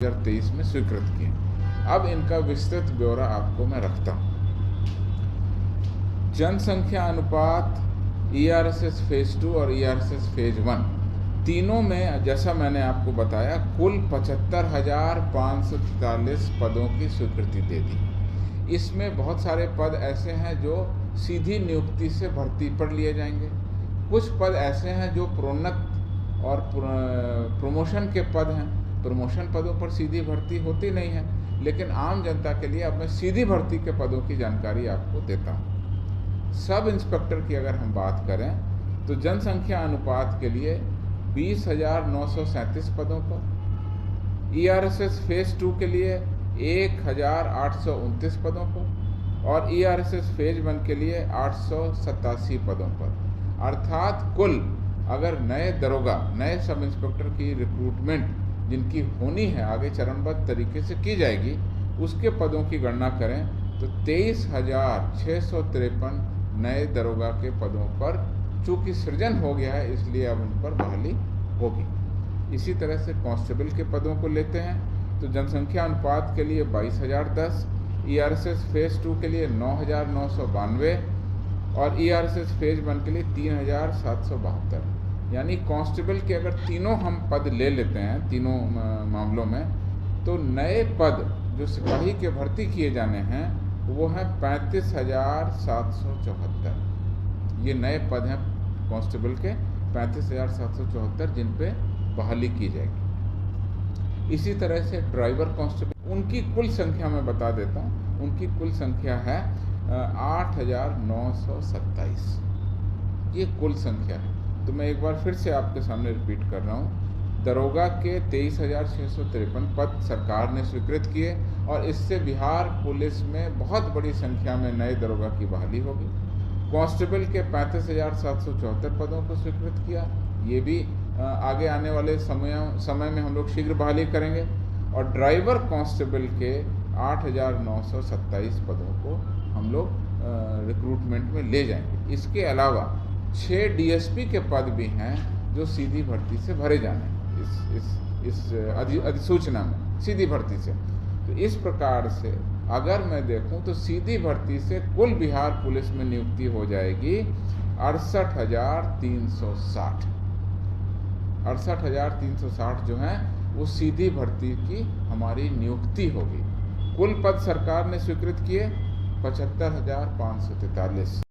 2023 में स्वीकृत किए। अब इनका विस्तृत ब्यौरा आपको मैं रखता हूँ। जनसंख्या अनुपात ईआरएसएस फेज 2 और ईआरएसएस फेज 1 तीनों में जैसा मैंने आपको बताया कुल 75,543 पदों की स्वीकृति दे दी। इसमें बहुत सारे पद ऐसे हैं जो सीधी नियुक्ति से भर्ती पर लिए जाएंगे, कुछ पद ऐसे हैं जो प्रोन्नत और प्रमोशन के पद हैं। प्रमोशन पदों पर सीधी भर्ती होती नहीं है, लेकिन आम जनता के लिए अब मैं सीधी भर्ती के पदों की जानकारी आपको देता हूँ। सब इंस्पेक्टर की अगर हम बात करें तो जनसंख्या अनुपात के लिए 20,937 पदों पर, ईआरएसएस फेज 2 के लिए 1,829 पदों पर और ईआरएसएस फेज 1 के लिए 887 पदों पर। अर्थात कुल अगर नए दरोगा, नए सब इंस्पेक्टर की रिक्रूटमेंट जिनकी होनी है आगे चरणबद्ध तरीके से की जाएगी, उसके पदों की गणना करें तो 23,653 नए दरोगा के पदों पर चूँकि सृजन हो गया है, इसलिए अब उन पर बहाली होगी। इसी तरह से कांस्टेबल के पदों को लेते हैं तो जनसंख्या अनुपात के लिए 22,010, ईआरएसएस फेज 2 के लिए 9,992 और ईआरएसएस फेज 1 के लिए 3,772। यानी कांस्टेबल के अगर तीनों हम पद ले लेते हैं, तीनों मामलों में, तो नए पद जो सिपाही के भर्ती किए जाने हैं वो हैं 35,774। ये नए पद हैं कांस्टेबल के 35,774 जिन पे बहाली की जाएगी। इसी तरह से ड्राइवर कांस्टेबल, उनकी कुल संख्या मैं बता देता हूँ। उनकी कुल संख्या है 8,927। ये कुल संख्या है। तो मैं एक बार फिर से आपके सामने रिपीट कर रहा हूँ। दरोगा के 23,653 पद सरकार ने स्वीकृत किए और इससे बिहार पुलिस में बहुत बड़ी संख्या में नए दरोगा की बहाली होगी। कांस्टेबल के 35,774 पदों को स्वीकृत किया, ये भी आगे आने वाले समय में हम लोग शीघ्र बहाली करेंगे। और ड्राइवर कांस्टेबल के 8,927 पदों को हम लोग रिक्रूटमेंट में ले जाएंगे। इसके अलावा 6 डीएसपी के पद भी हैं जो सीधी भर्ती से भरे जाने हैं इस अधिसूचना में, सीधी भर्ती से। तो इस प्रकार से अगर मैं देखूं तो सीधी भर्ती से कुल बिहार पुलिस में नियुक्ति हो जाएगी 68,360। 68,360 जो है वो सीधी भर्ती की हमारी नियुक्ति होगी। कुल पद सरकार ने स्वीकृत किए 75,543।